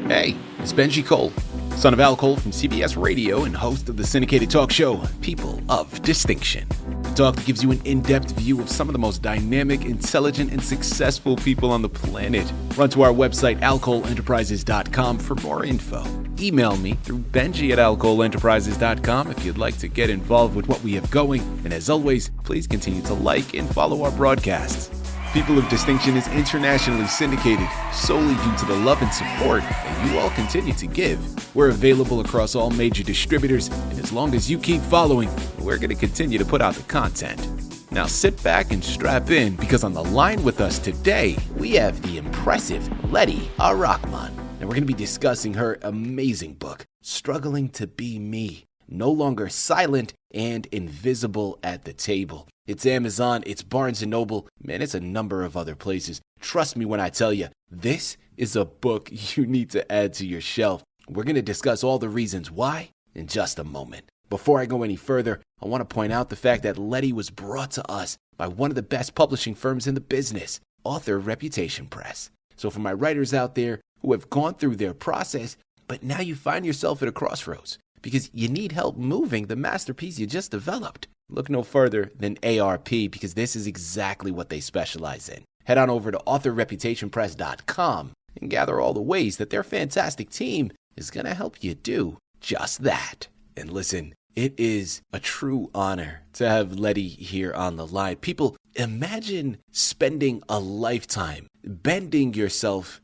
Hey, it's Benji Cole, son of Al Cole from CBS Radio and host of the syndicated talk show, People of Distinction. The talk that gives you an in-depth view of some of the most dynamic, intelligent, and successful people on the planet. Run to our website, alcoleenterprises.com for more info. Email me through benji@alcoleenterprises.com if you'd like to get involved with what we have going. And as always, please continue to like and follow our broadcasts. People of Distinction is internationally syndicated solely due to the love and support that you all continue to give. We're available across all major distributors, and as long as you keep following, we're going to continue to put out the content. Now sit back and strap in, because on the line with us today, we have the impressive Lettie Ar-Rahmaan, and we're going to be discussing her amazing book, Struggling to Be Me, No Longer Silent and Invisible at the Table. It's Amazon, it's Barnes & Noble, man, it's a number of other places. Trust me when I tell you, this is a book you need to add to your shelf. We're going to discuss all the reasons why in just a moment. Before I go any further, I want to point out the fact that Lettie was brought to us by one of the best publishing firms in the business, Author Reputation Press. So for my writers out there who have gone through their process, but now you find yourself at a crossroads because you need help moving the masterpiece you just developed, look no further than ARP, because this is exactly what they specialize in. Head on over to authorreputationpress.com and gather all the ways that their fantastic team is going to help you do just that. And listen, it is a true honor to have Lettie here on the line. People, imagine spending a lifetime bending yourself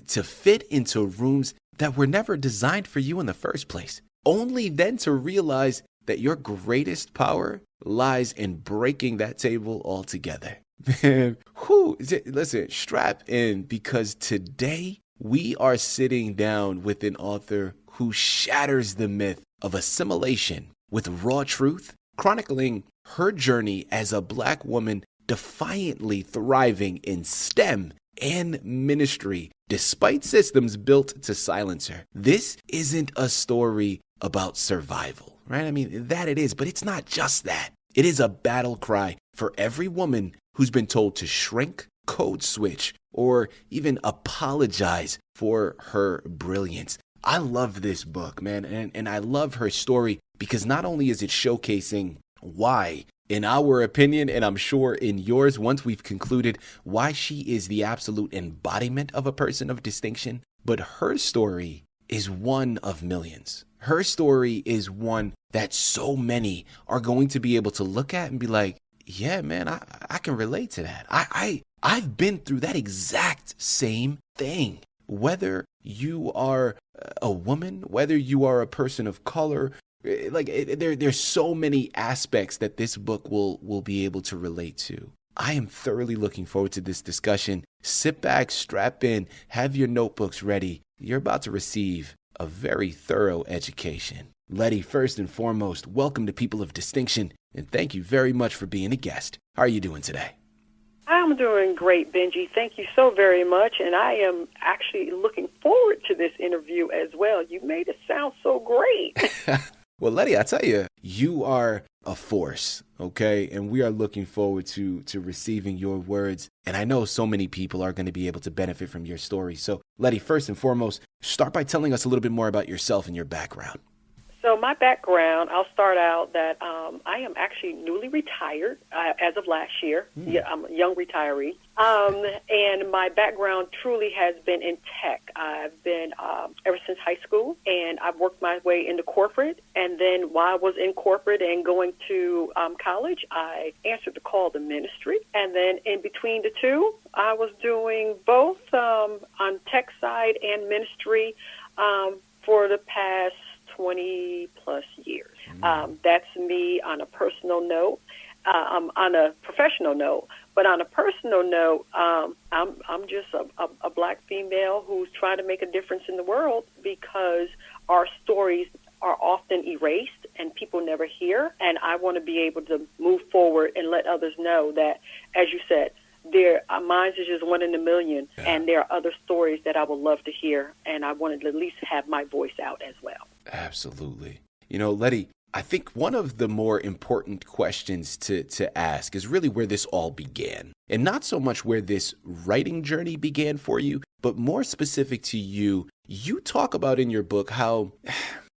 to fit into rooms that were never designed for you in the first place, only then to realize that your greatest power lies in breaking that table altogether. Man, listen, strap in, because today we are sitting down with an author who shatters the myth of assimilation with raw truth, chronicling her journey as a Black woman defiantly thriving in STEM and ministry despite systems built to silence her. This isn't a story about survival, right? I mean, that it is, but it's not just that. It is a battle cry for every woman who's been told to shrink, code switch, or even apologize for her brilliance. I love this book, man, and I love her story because not only is it showcasing why, in our opinion, and I'm sure in yours once we've concluded, why she is the absolute embodiment of a person of distinction, but her story is one of millions. Her story is one that so many are going to be able to look at and be like, yeah, man, I can relate to that. I've been through that exact same thing. Whether you are a woman, whether you are a person of color, there's so many aspects that this book will be able to relate to. I am thoroughly looking forward to this discussion. Sit back, strap in, have your notebooks ready. You're about to receive a very thorough education. Lettie, first and foremost, welcome to People of Distinction, and thank you very much for being a guest. How are you doing today? I'm doing great, Benji. Thank you so very much, and I am actually looking forward to this interview as well. You made it sound so great. Well, Lettie, I tell you, you are a force, okay? And we are looking forward to receiving your words. And I know so many people are going to be able to benefit from your story. So, Lettie, first and foremost, start by telling us a little bit more about yourself and your background. So my background, I'll start out that I am actually newly retired as of last year. Yeah, I'm a young retiree. And my background truly has been in tech. I've been ever since high school, and I've worked my way into corporate. And then while I was in corporate and going to college, I answered the call to ministry. And then in between the two, I was doing both on tech side and ministry for the past 20 plus years. That's me on a personal note, on a professional note. But on a personal note, I'm just a Black female who's trying to make a difference in the world because our stories are often erased and people never hear. And I want to be able to move forward and let others know that, as you said, mine is just one in a million, and there are other stories that I would love to hear, and I wanted to at least have my voice out as well. Absolutely. You know, Lettie, I think one of the more important questions to ask is really where this all began, and not so much where this writing journey began for you, but more specific to you, You talk about in your book how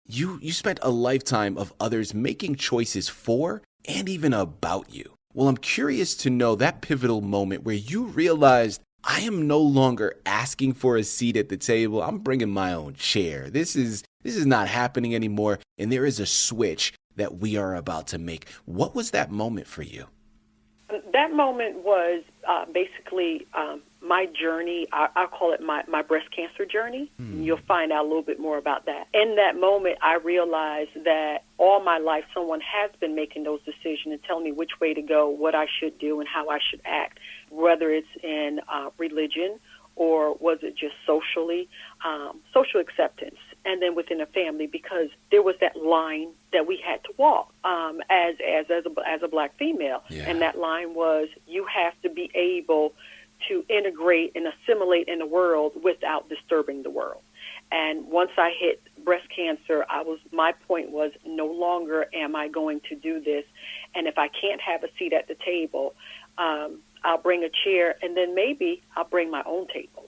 you spent a lifetime of others making choices for and even about you. Well, I'm curious to know that pivotal moment where you realized, I am no longer asking for a seat at the table. I'm bringing my own chair. This is not happening anymore. And there is a switch that we are about to make. What was that moment for you? That moment was basically my journey. I'll call it my breast cancer journey. You'll find out a little bit more about that. In that moment, I realized that all my life, someone has been making those decisions and telling me which way to go, what I should do, and how I should act, whether it's in religion or was it just socially, social acceptance, and then within a family, because there was that line that we had to walk as a black female. Yeah. And that line was, you have to be able to integrate and assimilate in the world without disturbing the world. And once I hit breast cancer, my point was, no longer am I going to do this. And if I can't have a seat at the table, I'll bring a chair, and then maybe I'll bring my own table.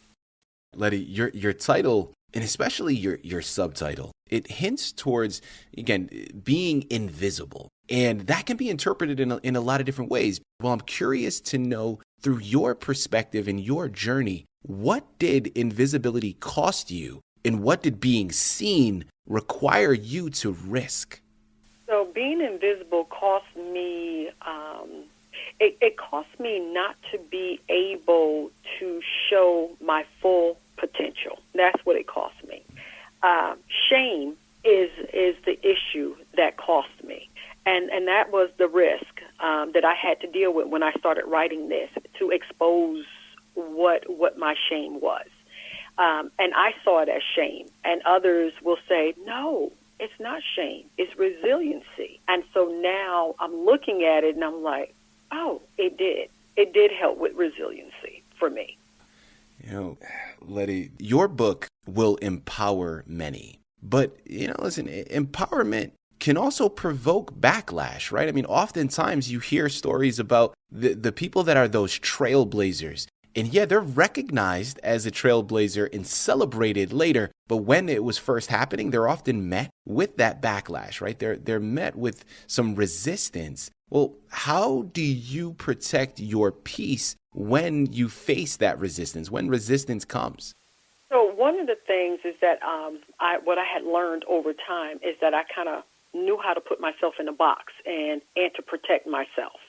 Lettie, your title, and especially your subtitle, it hints towards, again, being invisible. And that can be interpreted in a lot of different ways. Well, I'm curious to know, through your perspective and your journey, what did invisibility cost you, and what did being seen require you to risk? So being invisible cost me, it cost me not to be able to show my full potential. That's what it cost me. Shame is the issue that cost me. And that was the risk that I had to deal with when I started writing this, to expose what my shame was. And I saw it as shame. And others will say, no, it's not shame. It's resiliency. And so now I'm looking at it and I'm like, oh, it did. It did help with resiliency for me. You know, Lettie, your book will empower many. But, listen, empowerment can also provoke backlash, right? I mean, oftentimes you hear stories about the people that are those trailblazers. And yeah, they're recognized as a trailblazer and celebrated later. But when it was first happening, they're often met with that backlash, right? They're met with some resistance. Well, how do you protect your peace when you face that resistance, when resistance comes? So one of the things is that what I had learned over time is that I kind of knew how to put myself in a box and to protect myself,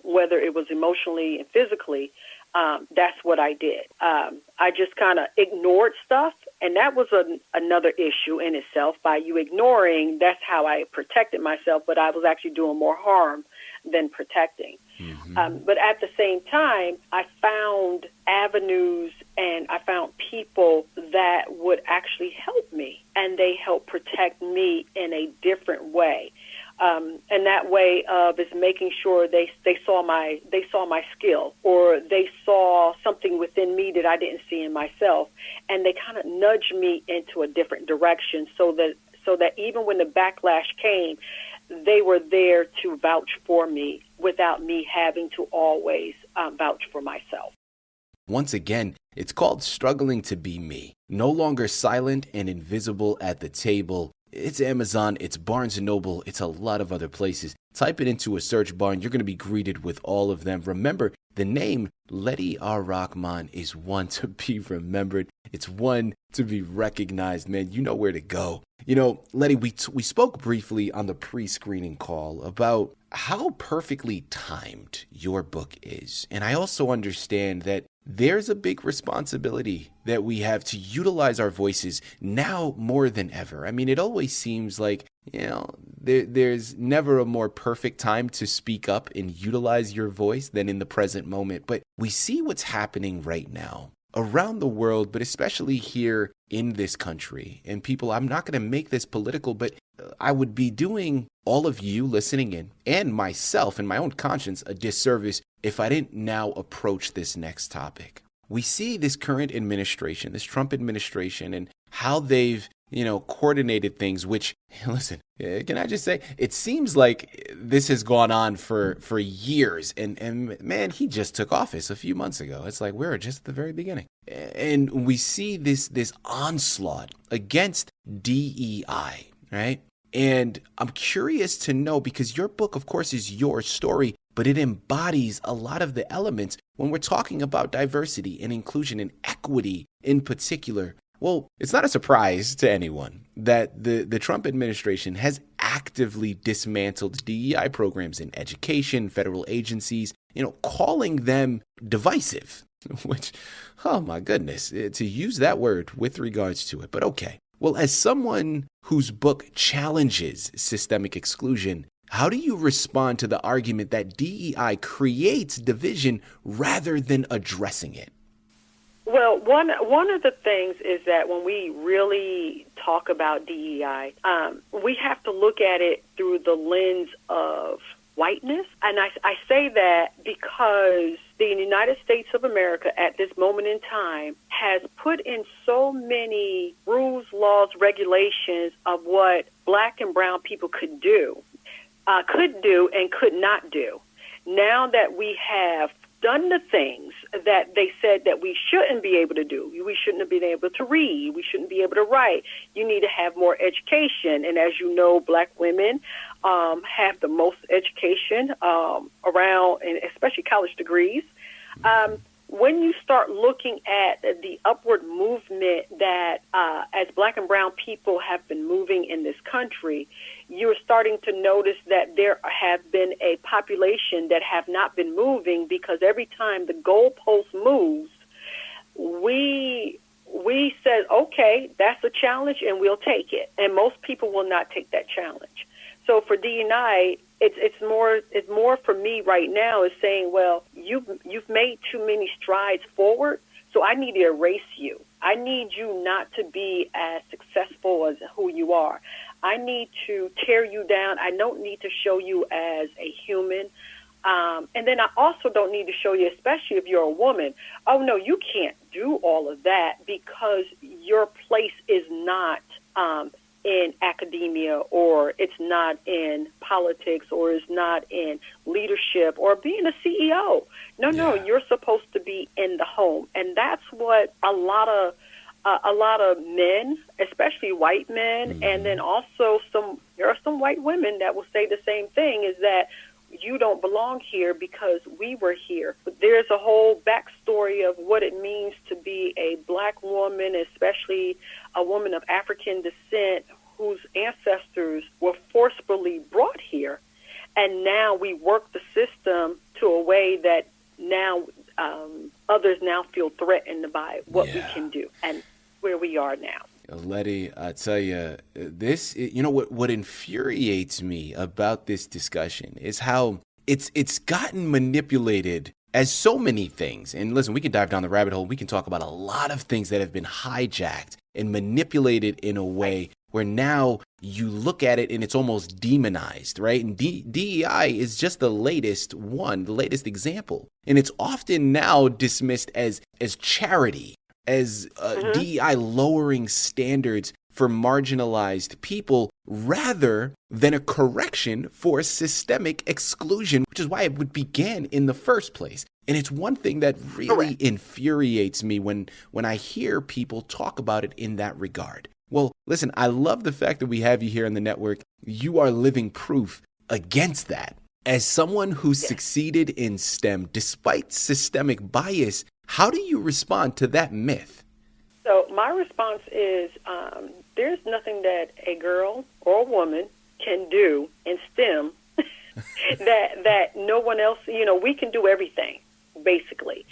whether it was emotionally and physically. That's what I did. I just kind of ignored stuff, and that was another issue in itself. By you ignoring, that's how I protected myself, but I was actually doing more harm than protecting. Mm-hmm. But at the same time, I found avenues and I found people that would actually help me, and they helped protect me in a different way. And that way of is making sure they saw my skill, or they saw something within me that I didn't see in myself, and they kind of nudged me into a different direction, so that even when the backlash came, they were there to vouch for me without me having to always vouch for myself. Once again, it's called Struggling to Be Me. No longer silent and invisible at the table. It's Amazon, it's Barnes & Noble, it's a lot of other places. Type it into a search bar and you're going to be greeted with all of them. Remember, the name Lettie Ar-Rahmaan is one to be remembered. It's one to be recognized, man. You know where to go. Lettie, we spoke briefly on the pre-screening call about how perfectly timed your book is. And I also understand that there's a big responsibility that we have to utilize our voices now more than ever. I mean, it always seems like, there's never a more perfect time to speak up and utilize your voice than in the present moment. But we see what's happening right now around the world, but especially here in this country. And people, I'm not going to make this political, but I would be doing all of you listening in and myself and my own conscience a disservice if I didn't now approach this next topic. We see this current administration, this Trump administration, and how they've coordinated things, which, listen, can I just say, it seems like this has gone on for years. And man, he just took office a few months ago. It's like we're just at the very beginning. And we see this onslaught against DEI, right? And I'm curious to know, because your book, of course, is your story, but it embodies a lot of the elements when we're talking about diversity and inclusion and equity in particular. Well, it's not a surprise to anyone that the Trump administration has actively dismantled DEI programs in education, federal agencies, calling them divisive, which, oh my goodness, to use that word with regards to it. But okay. Well, as someone whose book challenges systemic exclusion, how do you respond to the argument that DEI creates division rather than addressing it? Well, one of the things is that when we really talk about DEI, we have to look at it through the lens of whiteness. And I say that because the United States of America at this moment in time has put in so many rules, laws, regulations of what black and brown people could do and could not do. Now that we have done the things that they said that we shouldn't be able to do. We shouldn't have been able to read. We shouldn't be able to write. You need to have more education. And as you know, black women have the most education around, and especially college degrees. When you start looking at the upward movement that as black and brown people have been moving in this country, you're starting to notice that there have been a population that have not been moving, because every time the goalpost moves, we said, okay, that's a challenge and we'll take it. And most people will not take that challenge. So for D&I, it's more for me right now is saying, well, you've made too many strides forward, so I need to erase you. I need you not to be as successful as who you are. I need to tear you down. I don't need to show you as a human. And then I also don't need to show you, especially if you're a woman, oh, no, you can't do all of that because your place is not in academia, or it's not in politics, or it's not in leadership or being a CEO. No, you're supposed to be in the home. And that's what a lot of men, especially white men, and then also there are some white women that will say the same thing, is that you don't belong here because we were here. But there's a whole backstory of what it means to be a black woman, especially a woman of African descent whose ancestors were forcibly brought here. And now we work the system to a way that now others now feel threatened by what we can do and where we are now. Lettie, I tell you, this, what infuriates me about this discussion is how it's gotten manipulated as so many things. And listen, we can dive down the rabbit hole. We can talk about a lot of things that have been hijacked and manipulated in a way where now you look at it and it's almost demonized, right? And DEI is just the latest one, the latest example. And it's often now dismissed as charity, as DEI lowering standards for marginalized people rather than a correction for systemic exclusion, which is why it began in the first place. And it's one thing that really infuriates me when I hear people talk about it in that regard. Well, listen, I love the fact that we have you here on the network. You are living proof against that. As someone who succeeded in STEM despite systemic bias, how do you respond to that myth? So my response is there's nothing that a girl or a woman can do in STEM that no one else, we can do everything, basically.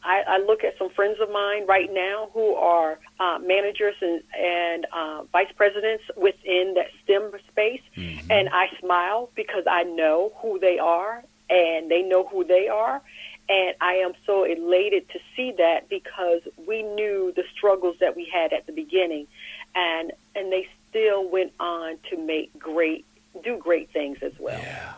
I look at some friends of mine right now who are managers and vice presidents within that STEM space, and I smile because I know who they are and they know who they are. And I am so elated to see that, because we knew the struggles that we had at the beginning, and they still went on to do great things as well. Yeah.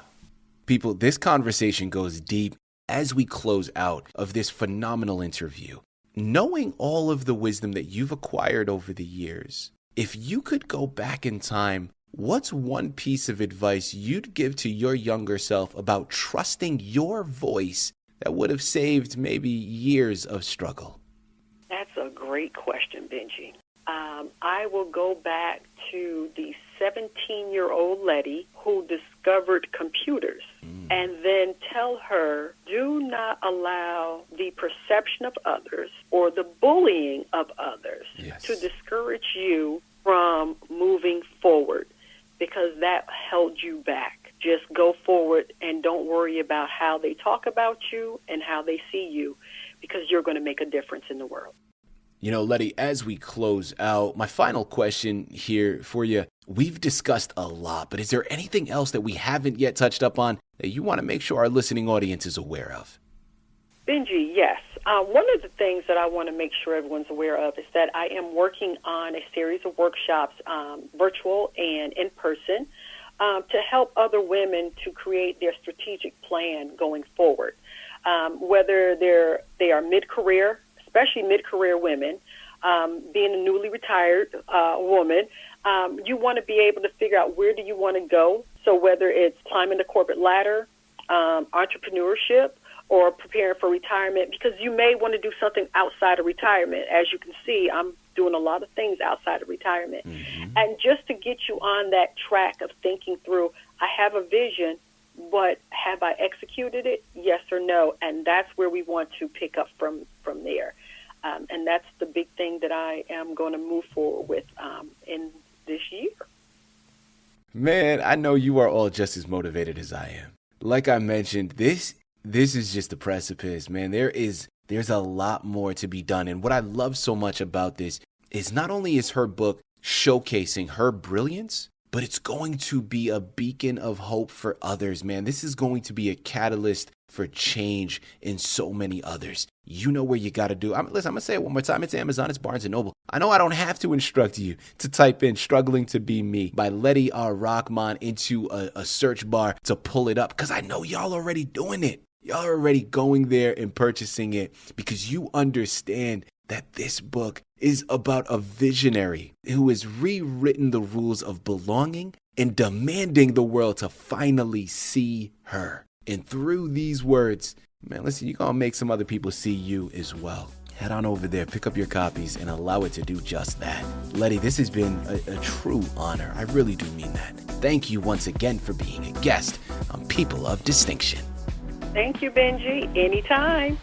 People, this conversation goes deep. As we close out of this phenomenal interview, knowing all of the wisdom that you've acquired over the years, if you could go back in time, what's one piece of advice you'd give to your younger self about trusting your voice that would have saved maybe years of struggle? That's a great question, Benji. I will go back to the 17-year-old Lettie who discovered computers and then tell her, do not allow the perception of others or the bullying of others to discourage you from moving forward, because that held you back. Just go forward and don't worry about how they talk about you and how they see you, because you're going to make a difference in the world. You know, Lettie, as we close out, my final question here for you, we've discussed a lot, but is there anything else that we haven't yet touched up on that you want to make sure our listening audience is aware of? Benji, yes. One of the things that I want to make sure everyone's aware of is that I am working on a series of workshops, virtual and in person, to help other women to create their strategic plan going forward. Whether they are mid-career, especially mid-career women, being a newly retired woman, you want to be able to figure out where do you want to go. So whether it's climbing the corporate ladder, entrepreneurship, or preparing for retirement, because you may want to do something outside of retirement. As you can see, I'm doing a lot of things outside of retirement. And just to get you on that track of thinking through, I have a vision, but have I executed it? Yes or no? And that's where we want to pick up from there. And that's the big thing that I am going to move forward with in this year. Man, I know you are all just as motivated as I am. Like I mentioned, this is just the precipice, man. There's a lot more to be done. And what I love so much about this is not only is her book showcasing her brilliance, but it's going to be a beacon of hope for others, man. This is going to be a catalyst for change in so many others. You know where you got to do. Listen, I'm going to say it one more time. It's Amazon. It's Barnes & Noble. I know I don't have to instruct you to type in Struggling to Be Me by Lettie Ar-Rahmaan into a search bar to pull it up, because I know y'all already doing it. Y'all are already going there and purchasing it because you understand that this book is about a visionary who has rewritten the rules of belonging and demanding the world to finally see her. And through these words, man, listen, you're going to make some other people see you as well. Head on over there, pick up your copies, and allow it to do just that. Lettie, this has been a true honor. I really do mean that. Thank you once again for being a guest on People of Distinction. Thank you, Benji. Anytime.